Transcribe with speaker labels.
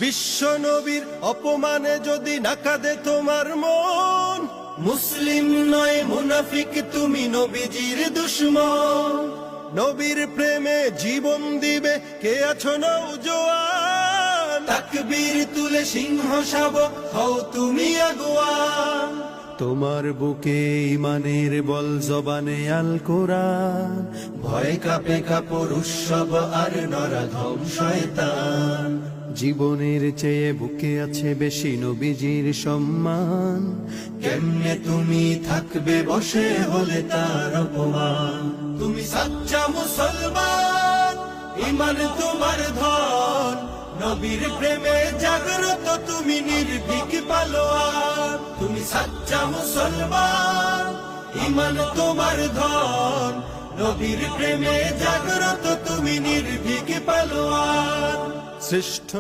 Speaker 1: বিশ্ব নবীর অপমানে যদি না কাঁদে তোমার মন, মুসলিম নয় মুনাফিক তুমি নবীজির দুশমন। নবীর প্রেমে জীবন দিবে কে আছো নওজোয়ান, তাকবীর তুলে সিংহ শাবক হও তুমি আগুয়ান। তোমার বুকে ইমানের বল জবানে আল কোরআন, ভয় কাঁপে কাপড় উৎসব আর নরাধম শয়তান। জীবনের চেয়ে বুকে আছে বেশি নবীজির সম্মান, কেমনে তুমি থাকবে বসে হলে তার অপমান। তুমি সাচ্চা মুসলমান, ইমান তোমার ধন, নবীর প্রেমে জাগ্রত তুমি নির্ভীক পালোয়ান। তুমি সাচ্চা মুসলমান, ইমান তোমার ধন, নবীর প্রেমে জাগ্রত তুমি নির্ভীক পালোয়ান। শ্রেষ্ঠ